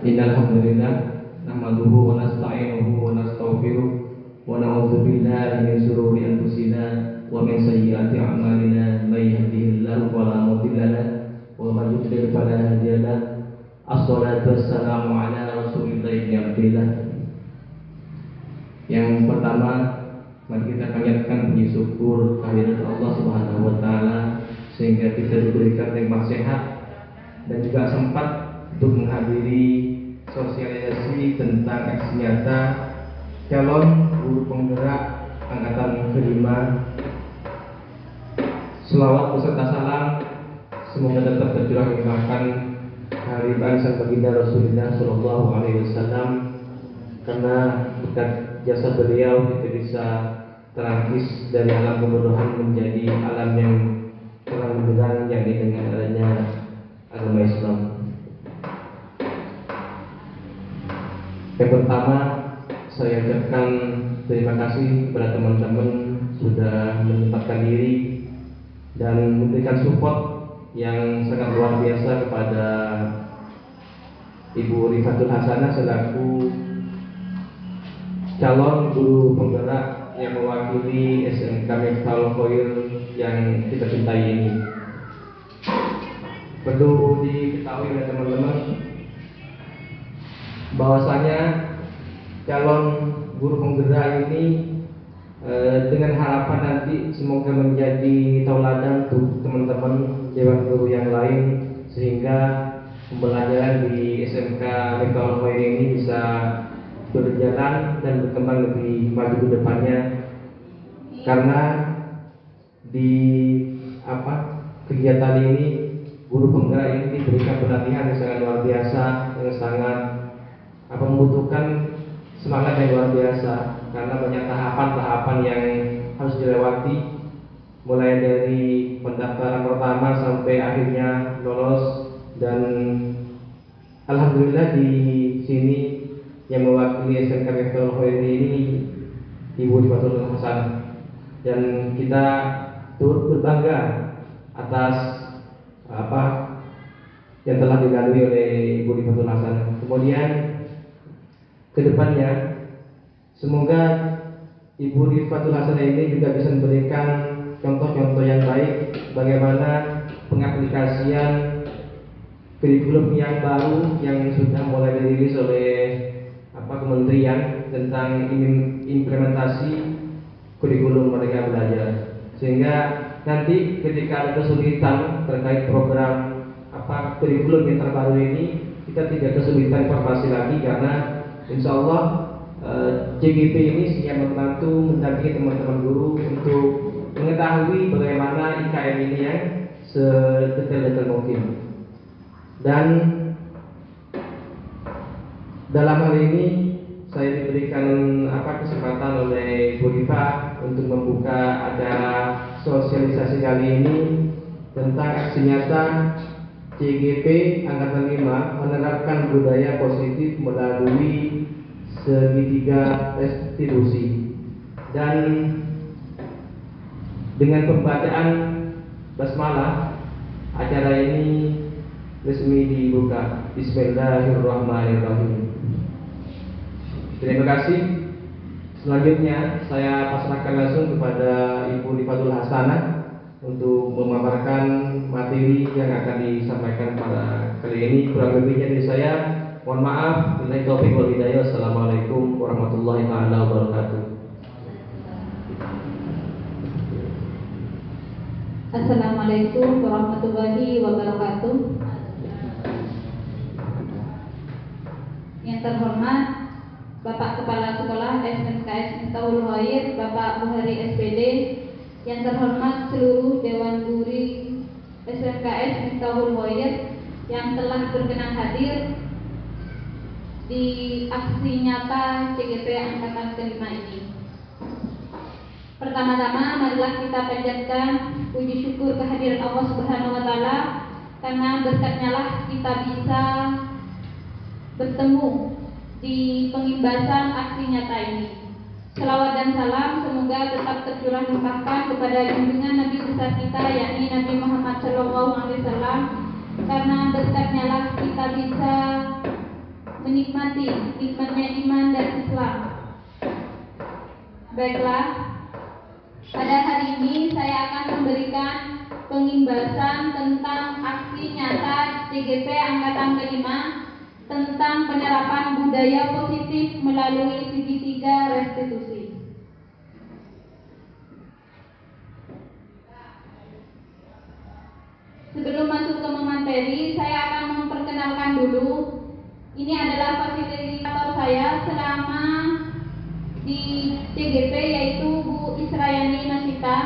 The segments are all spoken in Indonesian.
Innal hamdalillah nahmaduhu wa nasta'inuhu wa nastaghfiruh wa na'udzu billahi min shururi anfusina wa min sayyiati a'malina may yahdihillahu fala mudilla lahu wa may yudlil fala hadiya lahu. Assalatu wassalamu ala rasulillah ibn Abdillah. Yang pertama, mari kita panjatkan puji syukur kehadirat Allah Subhanahu wa taala sehingga kita diberikan nikmat sehat dan juga sempat untuk menghadiri sosialisasi tentang aksi nyata calon guru penggerak angkatan kelima. Selawat beserta salam semoga tetap tercurah limpahkan kehadiran sang baginda Rasulullah Shallallahu Alaihi Wasallam, karena berkat jasa beliau kita bisa terangkis dari alam kebodohan menjadi alam yang terang benderang, yakni dengan adanya agama Islam. Yang pertama, saya ucapkan terima kasih kepada teman-teman sudah menyempatkan diri dan memberikan support yang sangat luar biasa kepada Ibu Rifatul Hasanah selaku calon guru penggerak yang mewakili SMK Miftahul Khair yang kita cintai ini. Perlu diketahui oleh teman-teman bahwasanya calon guru penggerak ini dengan harapan nanti semoga menjadi tauladan untuk teman-teman dewan guru yang lain, sehingga pembelajaran di SMK Miftahul Khair ini bisa berjalan dan berkembang lebih maju ke depannya. Karena di kegiatan ini guru penggerak ini diberikan pelatihan yang sangat luar biasa, yang sangat membutuhkan semangat yang luar biasa, karena banyak tahapan-tahapan yang harus dilewati, mulai dari pendaftaran pertama sampai akhirnya lolos. Dan alhamdulillah di sini yang mewakili SMK Miftahul Khair ini Ibu Rifatul Hasanah, dan kita turut berbangga atas yang telah dilalui oleh Ibu Rifatul Hasanah. Kemudian kedepannya semoga Ibu Rifatul Hasanah ini juga bisa memberikan contoh-contoh yang baik bagaimana pengaplikasian kurikulum yang baru yang sudah mulai dirilis oleh kementerian tentang implementasi kurikulum Merdeka Belajar, sehingga nanti ketika ada kesulitan terkait program kurikulum yang terbaru ini, kita tidak kesulitan informasi lagi, karena insya Allah JGP ini siap membantu mendampingi teman-teman guru untuk mengetahui bagaimana IKM ini yang sedetail-detail mungkin. Dan dalam hal ini saya diberikan kesempatan oleh Bu Rifa untuk membuka acara sosialisasi kali ini tentang aksi nyata CGP Angkatan 5 menerapkan budaya positif melalui segitiga restitusi. Dan dengan pembacaan basmalah acara ini resmi dibuka. Bismillahirrahmanirrahim. Terima kasih. Selanjutnya saya pasrahkan langsung kepada Ibu Rifatul Hasanah untuk memaparkan materi yang akan disampaikan pada kali ini. Kurang lebihnya dari saya mohon maaf. Billahi taufiq wal hidayah. Wassalamualaikum warahmatullahi taala wabarakatuh. Assalamualaikum warahmatullahi wabarakatuh. Yang terhormat Bapak Kepala Sekolah SMKS Miftahul Khair, Bapak Buhari SPD, yang terhormat seluruh Dewan Guru SMKS Miftahul Khair yang telah berkenan hadir di aksi nyata CGP Angkatan kelima ini. Pertama-tama marilah kita panjatkan puji syukur kehadiran Allah Subhanahu wa taala, karena berkatnya lah kita bisa bertemu di pengimbasan aksi nyata ini. Selawat dan salam semoga tetap tercurah limpahkan kepada junjungan Nabi besar kita, yakni Nabi Muhammad SAW, karena berkatnya lah kita bisa menikmati nikmatnya iman dan Islam. Baiklah, pada hari ini saya akan memberikan pengimbasan tentang aksi nyata CGP Angkatan Kelima tentang penerapan budaya positif melalui segitiga restitusi. Sebelum masuk ke materi, saya akan memperkenalkan dulu. Ini adalah fasilitator saya selama di CGP, yaitu Bu Israyani Nasita.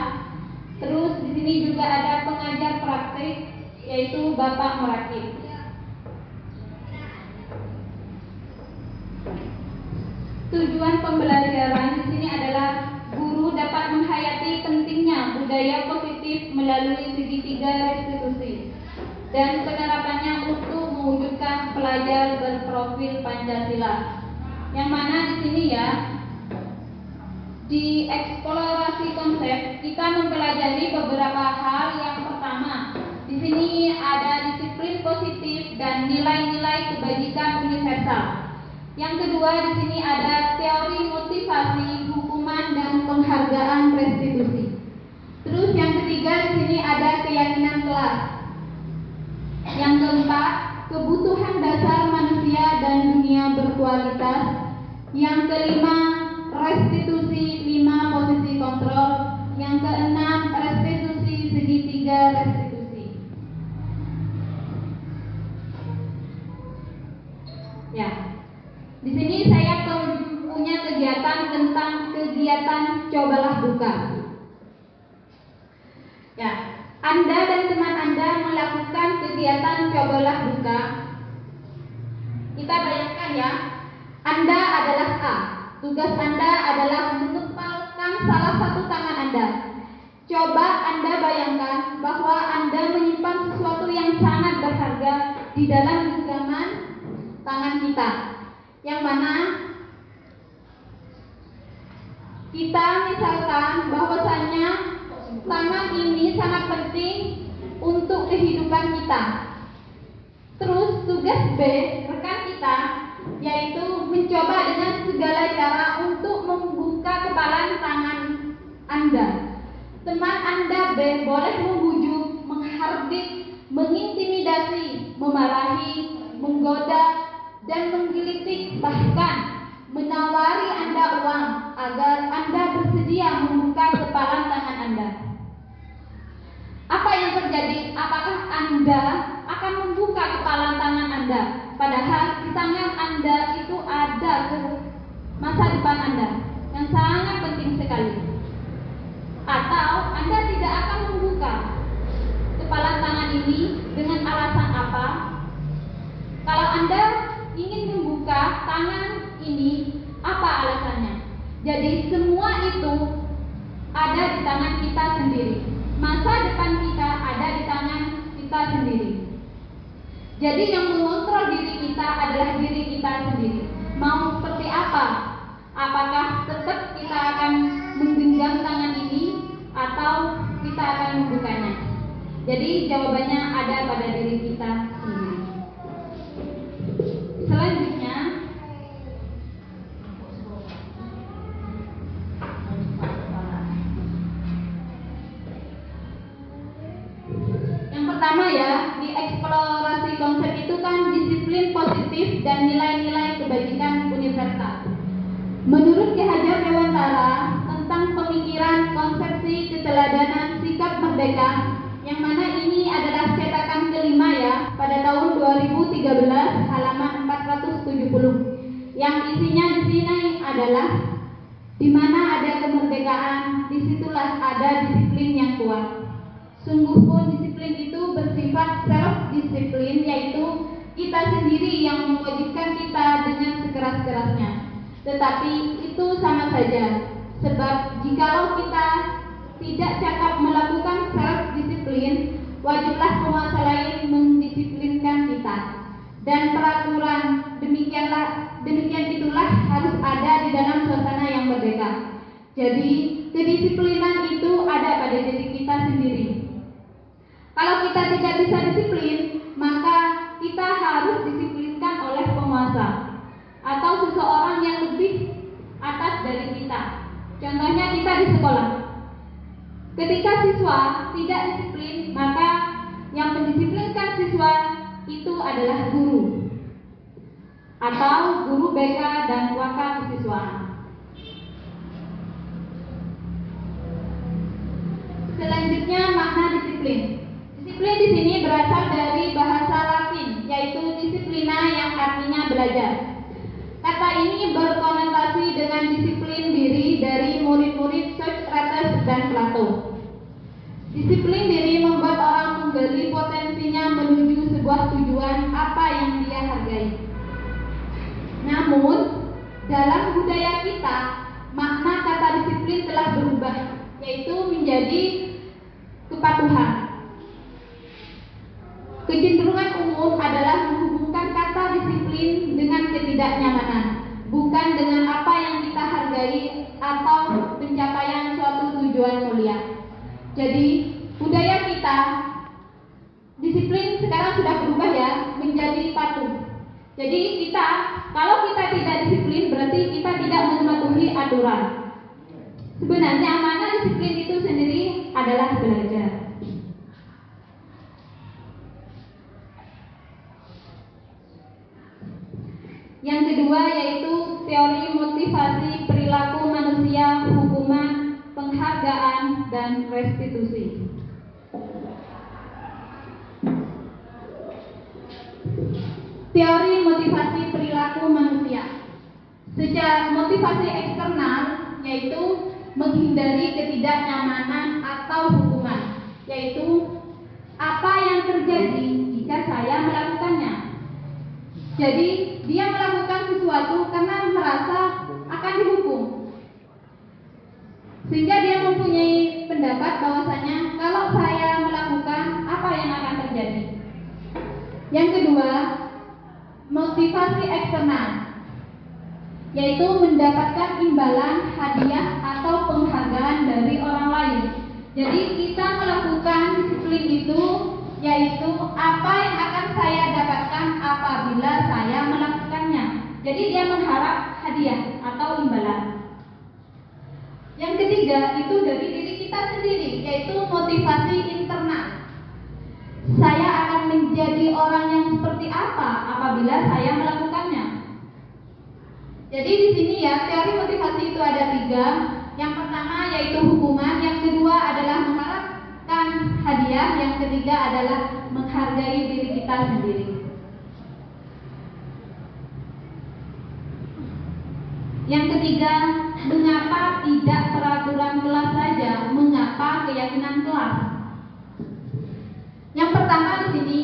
Terus di sini juga ada pengajar praktik, yaitu Bapak Merakit. Tujuan pembelajaran di sini adalah guru dapat menghayati pentingnya budaya positif melalui segitiga restitusi dan penerapannya untuk mewujudkan pelajar berprofil Pancasila. Yang mana di sini ya, di eksplorasi konsep kita mempelajari beberapa hal. Yang pertama, di sini ada disiplin positif dan nilai-nilai kebajikan universal. Yang kedua, di sini ada teori motivasi, hukuman dan penghargaan restitusi. Terus yang ketiga, di sini ada keyakinan kelas. Yang keempat, kebutuhan dasar manusia dan dunia berkualitas. Yang kelima, restitusi 5 posisi kontrol. Yang keenam, restitusi segitiga restitusi. Ya, di sini saya punya kegiatan tentang kegiatan cobalah buka. Ya, Anda dan teman Anda melakukan kegiatan cobalah buka. Kita bayangkan ya, Anda adalah A. Tugas Anda adalah mengepalkan salah satu tangan Anda. Coba Anda bayangkan bahwa Anda menyimpan sesuatu yang sangat berharga di dalam genggaman tangan kita. Yang mana kita misalkan bahwasannya tangan ini sangat penting untuk kehidupan kita. Terus tugas B rekan kita yaitu mencoba dengan segala cara untuk membuka kepalan tangan Anda. Teman Anda B boleh membujuk, menghardik, mengintimidasi, memarahi, menggoda dan menggelitik, bahkan menawari Anda uang agar Anda bersedia membuka kepalan tangan Anda. Apa yang terjadi? Apakah Anda akan membuka kepalan tangan Anda? Padahal di tangan Anda itu ada masa depan Anda yang sangat penting sekali. Atau Anda tidak akan membuka kepalan tangan ini dengan alasan apa? Kalau Anda ingin membuka tangan ini, apa alasannya? Jadi semua itu ada di tangan kita sendiri. Masa depan kita ada di tangan kita sendiri. Jadi yang mengontrol diri kita adalah diri kita sendiri. Mau seperti apa? Apakah tetap kita akan menggenggam tangan ini atau kita akan membukanya? Jadi jawabannya ada pada diri kita sendiri. Selanjutnya, yang pertama ya, di eksplorasi konsep itu kan disiplin positif dan nilai-nilai kebajikan universal. Menurut Ki Hajar Dewantara tentang pemikiran konsepsi keteladanan sikap merdeka, yang mana ini adalah cetakan kelima ya, pada tahun 2013 halaman 470. Yang isinya di sini adalah di mana ada kemerdekaan, disitulah ada disiplin yang kuat. Sungguh pun disiplin itu bersifat self-disiplin, yaitu kita sendiri yang mewajibkan kita dengan sekeras-kerasnya. Tetapi itu sama saja, sebab jikalau kita tidak cakap melakukan self-disiplin, wajiblah penguasa lain mendisiplinkan kita. Dan peraturan demikian itulah harus ada di dalam suasana yang merdeka. Jadi kedisiplinan itu ada pada diri kita sendiri. Kalau kita tidak bisa disiplin, maka kita harus disiplinkan oleh penguasa. Contohnya kita di sekolah. Ketika siswa tidak disiplin, maka yang mendisiplinkan siswa itu adalah guru atau guru BK dan wakaf kesiswaan. Selanjutnya, makna disiplin. Disiplin di sini berasal dari bahasa Latin, yaitu disiplina yang artinya belajar. Kata ini berkonotasi dengan disiplin diri dari murid-murid Socrates dan Plato. Disiplin diri membuat orang menggali potensinya menuju sebuah tujuan apa yang dia hargai. Namun, dalam budaya kita, makna kata disiplin telah berubah, yaitu menjadi kepatuhan. Kecenderungan umum adalah menghubungkan kata disiplin dengan ketidaknyamanan, bukan dengan apa yang kita hargai atau pencapaian suatu tujuan mulia. Jadi, budaya kita, disiplin sekarang sudah berubah ya, menjadi patuh. Jadi kalau kita tidak disiplin, berarti kita tidak mematuhi aturan. Sebenarnya makna disiplin itu sendiri adalah belajar. Yang kedua yaitu teori motivasi perilaku manusia, hukuman, penghargaan, dan restitusi. Teori motivasi perilaku manusia. Secara motivasi eksternal yaitu menghindari ketidaknyamanan atau hukuman, yaitu apa yang terjadi jika saya melakukannya. Jadi dia melakukan sesuatu karena merasa akan dihukum, sehingga dia mempunyai pendapat bahwasanya kalau saya melakukan apa yang akan terjadi. Yang kedua, motivasi eksternal, yaitu mendapatkan imbalan, hadiah, atau penghargaan dari orang lain. Jadi kita melakukan disiplin itu, yaitu apa yang akan saya dapatkan apabila saya melakukannya. Jadi dia mengharap hadiah atau imbalan. Yang ketiga itu dari diri kita sendiri, yaitu motivasi internal. Saya akan menjadi orang yang seperti apa apabila saya melakukannya. Jadi di sini ya, teori motivasi itu ada 3. Yang pertama yaitu hukuman, yang kedua adalah mengharapkan hadiah, yang ketiga adalah menghargai diri kita sendiri. Yang ketiga, mengapa tidak peraturan kelas saja? Mengapa keyakinan kelas? Yang pertama di sini,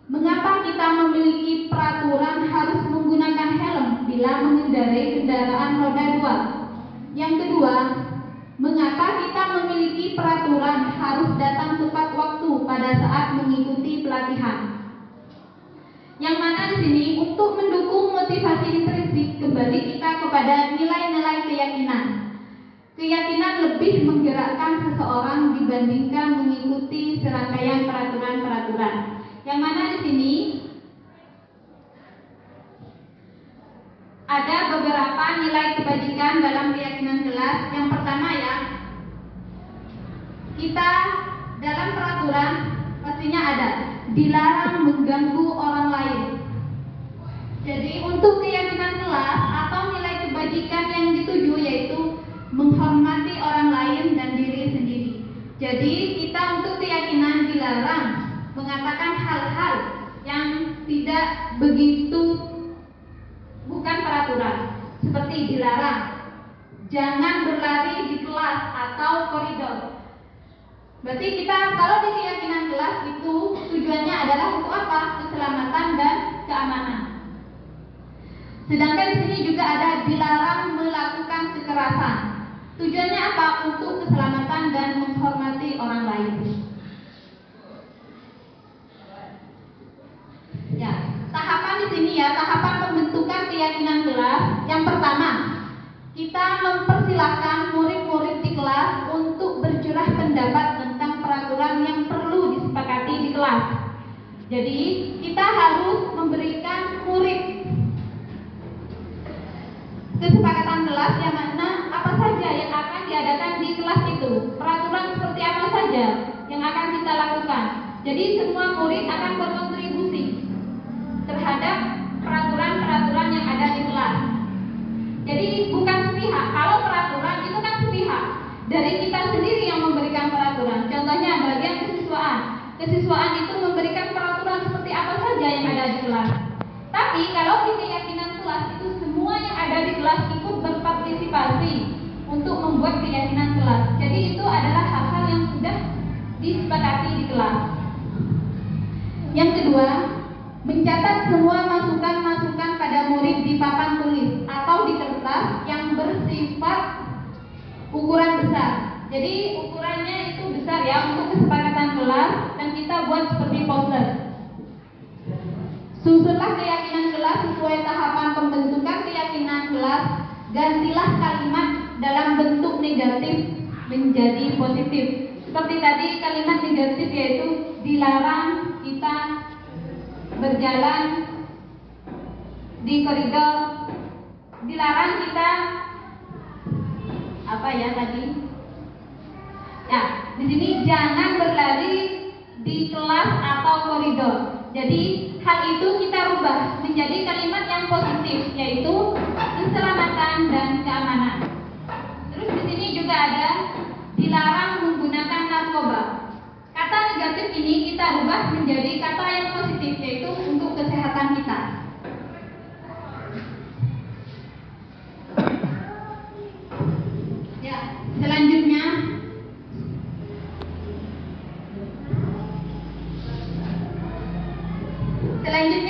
mengapa kita memiliki peraturan harus menggunakan helm bila mengendarai kendaraan roda 2? Yang kedua, mengapa kita memiliki peraturan harus datang tepat waktu pada saat mengikuti pelatihan? Yang mana di sini untuk mendukung motivasi intrinsik, kembali kita kepada nilai-nilai keyakinan. Keyakinan lebih menggerakkan seseorang dibandingkan mengikuti serangkaian peraturan-peraturan. Yang mana di sini ada beberapa nilai kebajikan dalam keyakinan kelas. Yang pertama ya, kita dalam peraturan pastinya ada dilarang mengganggu orang lain. Jadi untuk keyakinan kelas atau nilai kebajikan yang dituju yaitu menghormati orang lain dan diri sendiri. Jadi kita untuk keyakinan dilarang mengatakan hal-hal yang tidak begitu, bukan peraturan, seperti dilarang jangan berlari di kelas atau koridor. Berarti kita kalau di keyakinan kelas itu tujuannya adalah untuk apa? Keselamatan dan keamanan. Sedangkan di sini juga ada dilarang melakukan kekerasan. Tujuannya apa? Untuk keselamatan dan menghormati orang lain. Ya, tahapan di sini ya, tahapan pembentukan keyakinan kelas. Yang pertama, kita mempersilahkan murid-murid di kelas untuk bercurah pendapat tentang peraturan yang perlu disepakati di kelas. Jadi, kita harus memberikan murid kesepakatan kelas yang mana apa saja yang akan diadakan di kelas itu, peraturan seperti apa saja yang akan kita lakukan. Jadi semua murid akan berkontribusi terhadap peraturan-peraturan yang ada di kelas. Jadi bukan sepihak. Kalau peraturan itu kan sepihak, dari kita sendiri yang memberikan peraturan. Contohnya bagian kesiswaan. Kesiswaan itu memberikan peraturan seperti apa saja yang ada di kelas. Tapi kalau di keyakinan kelas itu semua yang ada di kelas ikut berpartisipasi untuk membuat keyakinan kelas. Jadi itu adalah hal-hal yang sudah disepakati di kelas. Yang kedua, mencatat semua masukan-masukan pada murid di papan tulis atau di kertas yang bersifat ukuran besar. Jadi ukurannya itu besar ya untuk kesepakatan kelas, dan kita buat seperti poster. Susunlah keyakinan kelas sesuai tahapan pembentukan keyakinan kelas. Gantilah kalimat dalam bentuk negatif menjadi positif. Seperti tadi kalimat negatif yaitu dilarang kita berjalan di koridor, dilarang kita apa ya tadi? Ya, di sini jangan berlari di kelas atau koridor. Jadi hal itu kita rubah menjadi kalimat yang positif, yaitu keselamatan dan keamanan. Terus di sini juga ada dilarang menggunakan narkoba. Kata negatif ini kita rubah menjadi kata yang positif, yaitu untuk kesehatan kita. Ya, selanjutnya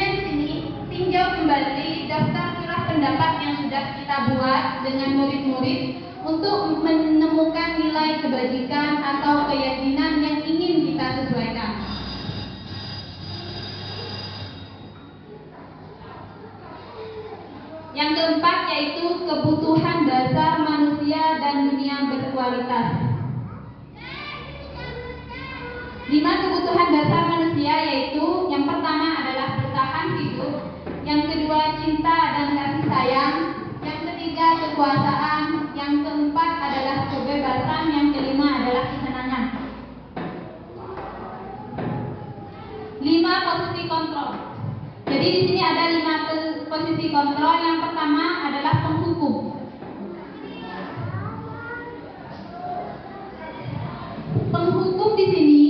di sini tinjau kembali daftar surah pendapat yang sudah kita buat dengan murid-murid untuk menemukan nilai kebajikan atau keyakinan yang ingin kita sesuaikan. Yang keempat yaitu kebutuhan dasar manusia dan dunia berkualitas. 5 kebutuhan dasar manusia yaitu yang pertama adalah bertahan hidup, yang kedua cinta dan kasih sayang, yang ketiga kekuasaan, yang keempat adalah kebebasan, yang kelima adalah kesenangan. 5 posisi kontrol. Jadi di sini ada 5 posisi kontrol. Yang pertama adalah penghukum. Penghukum di sini,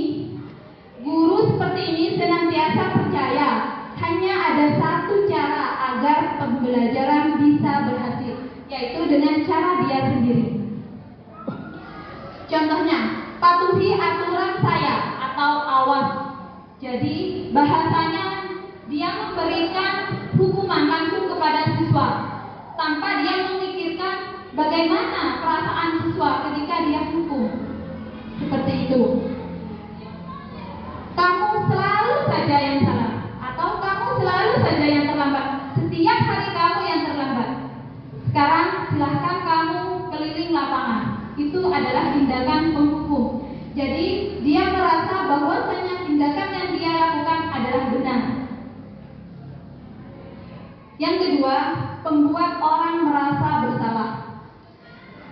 guru seperti ini senantiasa percaya hanya ada satu cara agar pembelajaran bisa berhasil, yaitu dengan cara dia sendiri. Contohnya, patuhi aturan saya atau awas. Jadi bahasanya dia memberikan hukuman langsung kepada siswa tanpa dia memikirkan bagaimana perasaan siswa ketika dia hukum. Seperti itu. Kamu selalu saja yang salah, atau kamu selalu saja yang terlambat. Setiap hari kamu yang terlambat. Sekarang silahkan kamu keliling lapangan. Itu adalah tindakan penghukum. Jadi dia merasa bahwasanya tindakan yang dia lakukan adalah benar. Yang kedua, membuat orang merasa bersalah.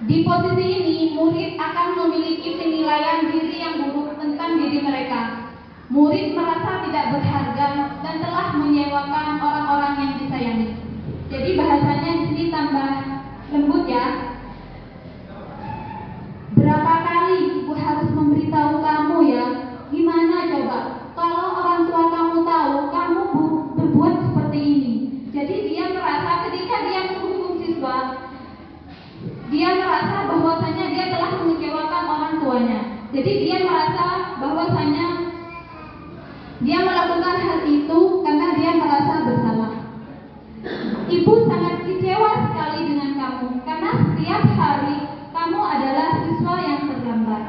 Di posisi ini, murid akan memiliki penilaian diri yang buruk tentang diri mereka. Murid merasa tidak berharga dan telah menyewakan orang-orang yang disayangi. Jadi bahasanya di sini tambah lembut ya. Berapa kali ibu harus memberitahu kamu ya? Gimana coba? Kalau orang tua kamu tahu kamu berbuat seperti ini. Jadi dia merasa ketika dia menghukum siswa, dia merasa bahwasanya dia telah mengecewakan orang tuanya. Jadi dia merasa bahwasanya dia melakukan hal itu karena dia merasa bersalah. Ibu sangat kecewa sekali dengan kamu karena setiap hari kamu adalah siswa yang terlambat.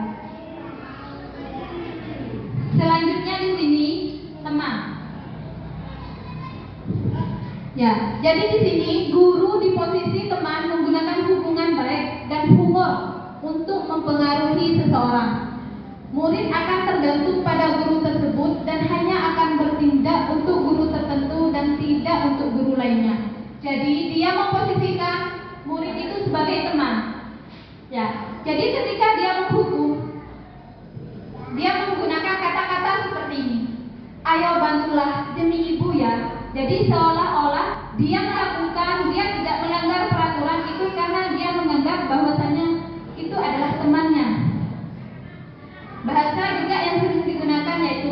Selanjutnya di sini teman. Ya, jadi di sini guru di posisi teman menggunakan hubungan baik dan humor untuk mempengaruhi seseorang. Murid akan tergantung pada guru tersebut dan hanya akan bertindak untuk guru tertentu dan tidak untuk guru lainnya. Jadi dia memposisikan murid itu sebagai teman. Ya, jadi ketika dia menghukum, dia menggunakan kata-kata seperti ini. Ayo bantulah demi ibu ya. Jadi seolah-olah dia melakukan, dia tidak melanggar peraturan itu karena dia menganggap bahwasanya itu adalah temannya. Bahasa juga yang sering digunakan yaitu,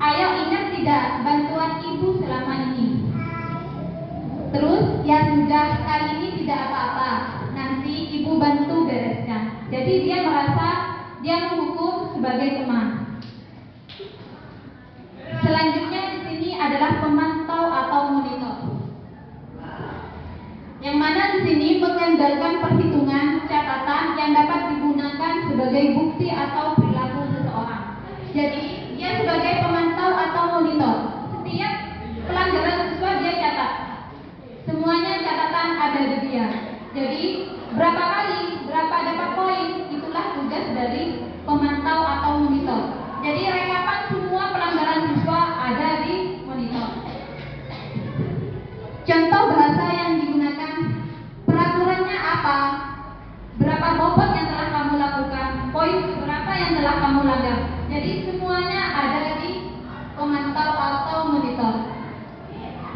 ayo ingat tidak bantuan ibu selama ini. Terus ya sudah, kali ini tidak apa-apa, nanti ibu bantu beresnya. Jadi dia merasa dia menghukum sebagai teman. Selanjutnya di sini adalah pemantau atau monitor. Yang mana di sini mengandalkan perhitungan catatan yang dapat digunakan sebagai bukti atau perilaku seseorang. Jadi dia sebagai pemantau atau monitor. Setiap pelanggaran siswa dia catat. Semuanya catatan ada di dia. Jadi berapa kali, berapa dapat poin, itulah tugas dari pemantau atau monitor. Jadi rekapan semua pelanggaran siswa ada di monitor. Contoh bahasa yang digunakan, peraturannya apa, berapa bobot yang telah kamu lakukan, poin berapa yang telah kamu langgar. Jadi semuanya ada di pemantau atau monitor.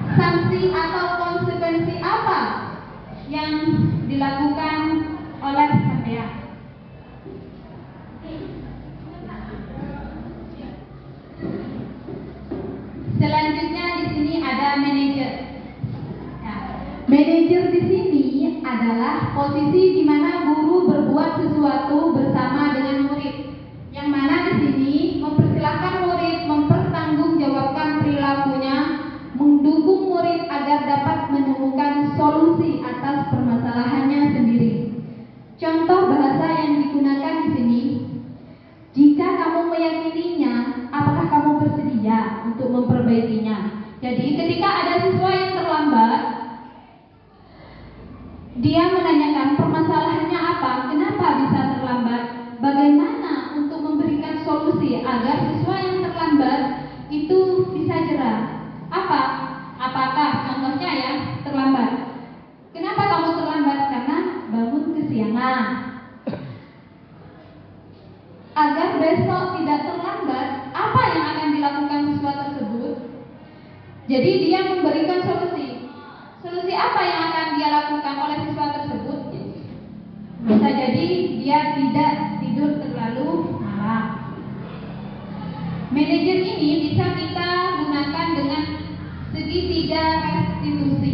Sanksi atau konsekuensi apa yang dilakukan oleh sampean? Selanjutnya di sini ada manajer. Ya, manajer di sini adalah posisi di mana guru berbuat sesuatu bersama dengan murid. Yang mana di sini mempersilahkan murid mempertanggungjawabkan perilakunya, mendukung murid agar dapat menemukan solusi atas permasalahannya sendiri. Contoh bahasa yang digunakan di sini, jika kamu meyakininya, apakah kamu bersedia untuk memperbaikinya? Jadi ketika ada siswa yang terlambat, dia menanyakan permasalahannya apa, kenapa bisa terlambat, bagaimana untuk memberikan solusi agar siswa yang terlambat itu bisa jerah. Apakah contohnya ya terlambat? Kenapa kamu terlambat? Karena bangun kesiangan. Agar besok tidak terlambat, apa yang akan dilakukan siswa tersebut? Jadi dia memberikan solusi. Solusi apa yang akan dia lakukan oleh siswa tersebut? Bisa jadi dia tidak tidur terlalu malam. Manajer ini bisa kita gunakan dengan segitiga restitusi.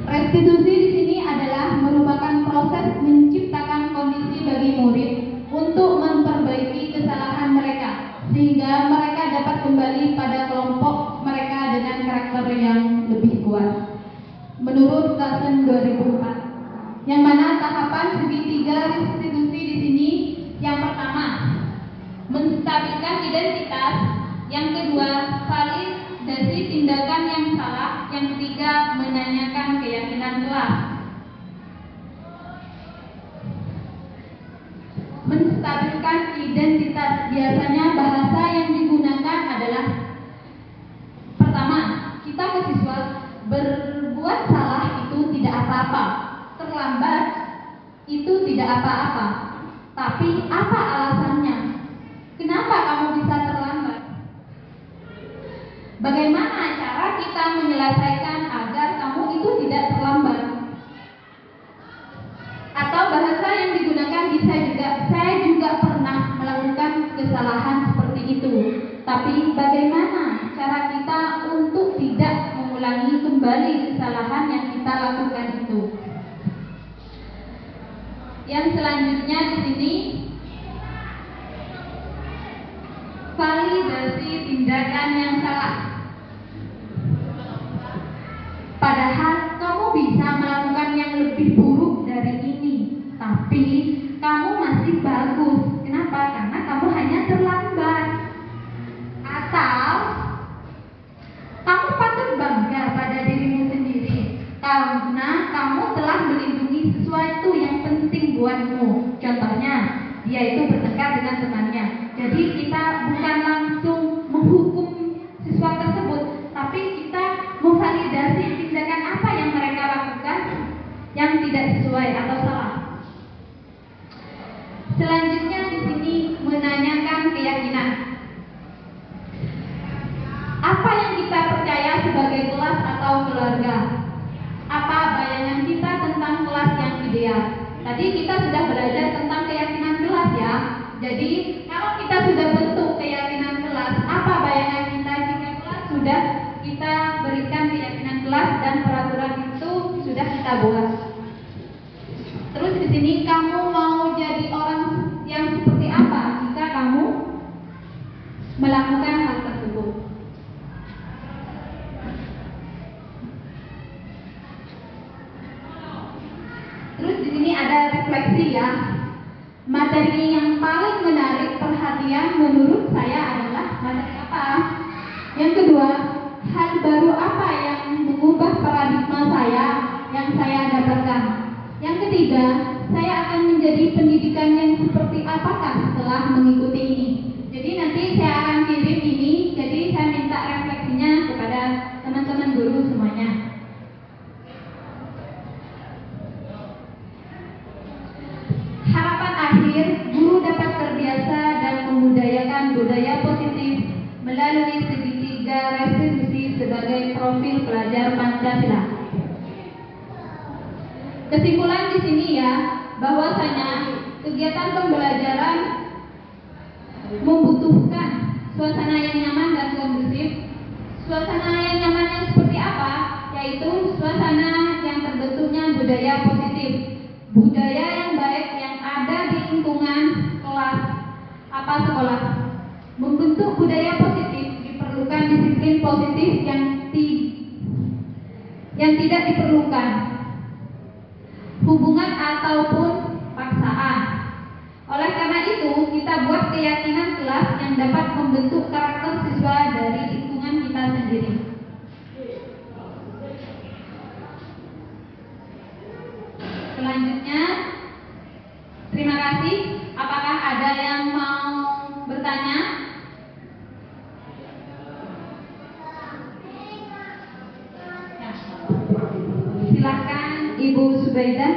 Restitusi di sini adalah merupakan proses menciptakan kondisi bagi murid untuk memperbaiki kesalahan mereka sehingga mereka dapat kembali pada kelompok mereka dengan karakter yang lebih kuat. Menurut Klasen 2004, yang mana tahapan segitiga restitusi di sini, yang pertama menstabilkan identitas, yang kedua validasi tindakan yang salah, yang ketiga menanyakan keyakinan kelas. Menstabilkan identitas, biasanya bahasa yang digunakan adalah pertama, kita ke siswa berbuat salah itu tidak apa-apa, terlambat itu tidak apa-apa, tapi apa alasannya? Kenapa kamu bisa terlambat? Bagaimana cara kita menyelesaikan agar kamu itu tidak terlambat? Atau bahasa yang digunakan bisa juga, saya juga pernah melakukan kesalahan seperti itu, tapi bagaimana cara kita untuk tidak mengulangi kembali kesalahan yang kita lakukan itu? Yang selanjutnya di sini validasi tindakan yang salah. Padahal kamu bisa melakukan yang lebih buruk dari ini, tapi kamu masih bagus. Kenapa? Karena kamu hanya terlambat. Atau kamu patut bangga pada dirimu sendiri karena kamu telah melindungi sesuatu yang penting buatmu. Contohnya, dia itu bertengkar dengan temannya. Jadi kita bukan langsung menghukum siswa tersebut, tapi kita memvalidasi tindakan apa yang mereka lakukan yang tidak sesuai atau salah. menanyakan keyakinan. Apa yang kita percaya sebagai kelas atau keluarga? Apa bayangan kita tentang kelas yang ideal? Tadi kita sudah belajar tentang keyakinan kelas ya. Jadi kalau kita sudah bentuk keyakinan kelas, apa bayangan kita jika kelas sudah kita berikan keyakinan kelas dan peraturan itu sudah kita buat. Terus di sini kamu mau jadi orang yang seperti apa jika kamu melakukan hal tersebut? Terus di sini ada refleksi ya. Materi yang paling menarik perhatian menurut saya adalah materi apa? Yang kedua, hal baru apa yang mengubah paradigma saya yang saya dapatkan? Yang ketiga, saya akan menjadi pendidikan yang seperti apakah setelah mengikuti ini? Jadi nanti saya akan kirim ini, jadi saya minta refleksinya kepada teman-teman guru semuanya. Harapan akhir, guru dapat terbiasa dan membudayakan budaya positif melalui segitiga restitusi sebagai profil pelajar Pancasila. Kesimpulan di sini ya, bahwasanya kegiatan pembelajaran membutuhkan suasana yang nyaman dan kondusif. Suasana yang nyaman yang seperti apa? Yaitu suasana yang terbentuknya budaya positif, budaya yang baik yang ada di lingkungan kelas apa sekolah. Membentuk budaya positif diperlukan disiplin positif yang tidak diperlukan hubungan ataupun paksaan. Oleh karena itu, kita buat keyakinan kelas yang dapat membentuk karakter siswa dari lingkungan kita sendiri. Selanjutnya, terima kasih. Apakah ada yang mau bertanya? Ya. Silakan Ibu Subaidah.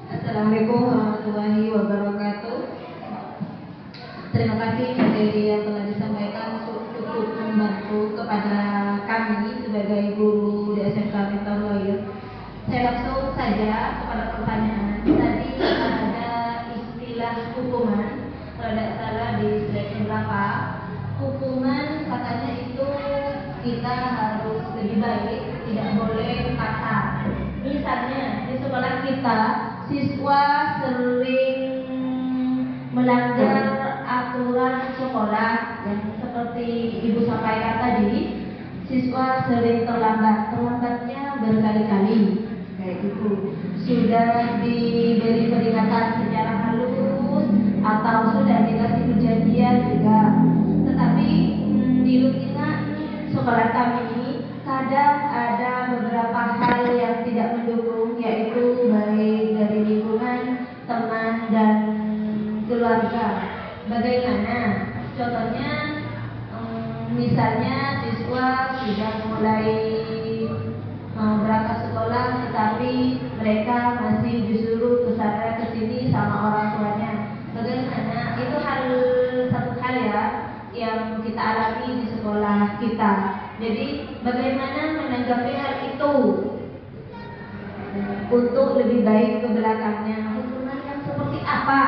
Assalamualaikum warahmatullahi wabarakatuh. Terima kasih materi yang telah disampaikan cukup membantu kepada kami sebagai guru di SMK Miftahul Khair. Saya langsung saja kepada pertanyaan. Tadi ada istilah hukuman, kalau tidak salah di slide berapa. Hukuman katanya itu kita harus lebih baik, tidak boleh kasar. Misalnya di sekolah kita siswa sering melanggar aturan sekolah yang seperti Ibu sampaikan tadi, siswa sering terlambatnya berkali-kali kayak gitu. Sudah diberi peringatan secara halus atau sudah dikasih perjanjian juga, tetapi di lingkungan sekolah kami ini kadang ada beberapa hal yang tidak mendukung, yaitu baik dari lingkungan, teman, dan keluarga. Bagaimana? Contohnya, misalnya siswa sudah mulai berangkat sekolah, tetapi mereka masih disuruh ke sana ke sini sama orang tuanya. Bagaimana? Itu satu hal ya yang kita alami di sekolah kita. Jadi bagaimana menanggapi hal itu untuk lebih baik ke belakangnya? Hukuman yang seperti apa?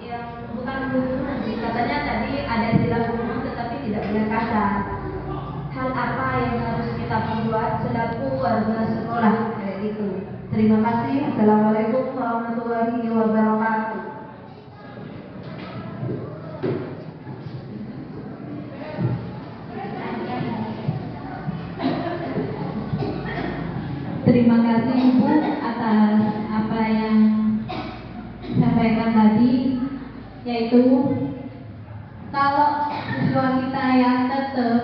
Yang bukan hukuman sih, katanya tadi ada istilah hukuman tetapi tidak boleh kasar. Hal apa yang harus kita perbuat selaku warga sekolah kayak gitu? Terima kasih. Assalamualaikum warahmatullahi wabarakatuh. Terima kasih Ibu atas apa yang disampaikan tadi, yaitu kalau siswa kita yang tetap,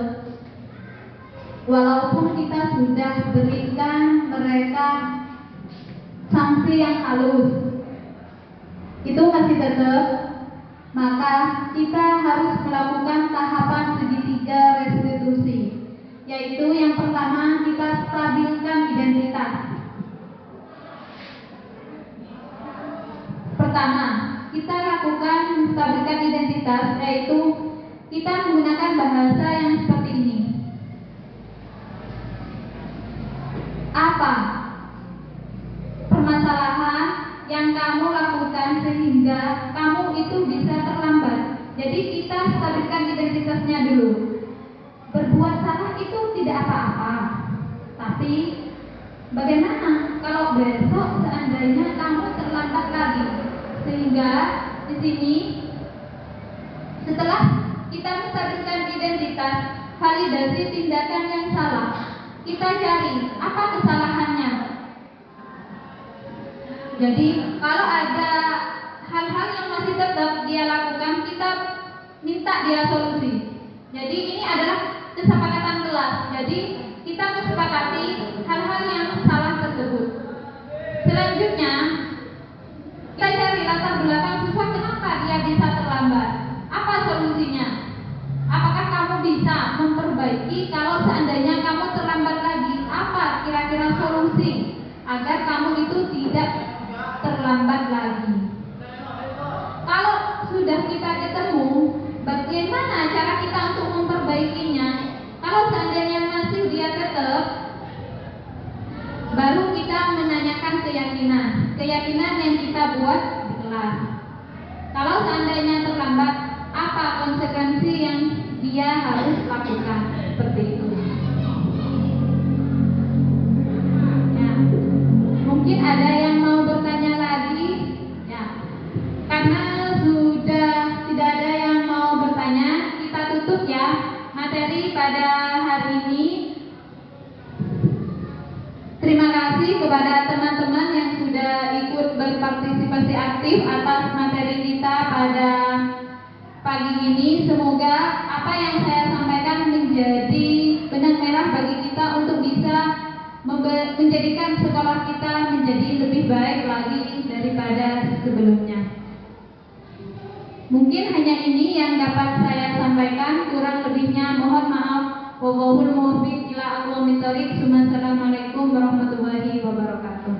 walaupun kita sudah berikan mereka sanksi yang halus, itu masih tetap, maka kita harus melakukan tahapan segitiga 3 restitusi, yaitu yang pertama kita stabilkan identitas. Pertama, kita lakukan stabilkan identitas, yaitu kita menggunakan bahasa yang seperti ini. Apa permasalahan yang kamu lakukan sehingga kamu itu bisa terlambat? Jadi kita stabilkan identitasnya dulu. Berbuat salah itu tidak apa-apa, tapi bagaimana kalau besok seandainya kamu terlambat lagi? Sehingga di sini setelah kita menstabilkan identitas, validasi tindakan yang salah, kita cari apa kesalahannya. Jadi kalau ada hal-hal yang masih tetap dia lakukan, kita minta dia solusi. Jadi ini adalah kesepakatan kelas. Jadi kita kesepakati hal-hal yang salah tersebut. Selanjutnya kita cari latar belakang siswa kenapa dia bisa terlambat. Apa solusinya? Apakah kamu bisa memperbaiki kalau seandainya kamu terlambat lagi? Apa kira-kira solusi agar kamu itu tidak terlambat lagi? Kalau sudah kita ketemu, bagaimana cara kita untuk memperbaikinya? Kalau seandainya masih dia tetap, baru kita menanyakan keyakinan yang kita buat di kelas. Kalau seandainya terlambat, apa konsekuensi yang dia harus lakukan? Seperti itu. Ya. Mungkin ada yang mau bertanya lagi, ya. Karena sudah tidak ada yang mau bertanya, kita tutup ya materi pada hari ini. Terima kasih kepada teman-teman yang sudah ikut berpartisipasi aktif atas materi kita pada pagi ini. Semoga apa yang saya sampaikan menjadi benang merah bagi kita untuk bisa menjadikan sekolah kita menjadi lebih baik lagi daripada sebelumnya. Mungkin hanya ini yang dapat saya sampaikan, kurang lebihnya mohon maaf. Wallahul muwaffiq ila aqwamit thoriq. Assalamualaikum warahmatullahi wabarakatuh.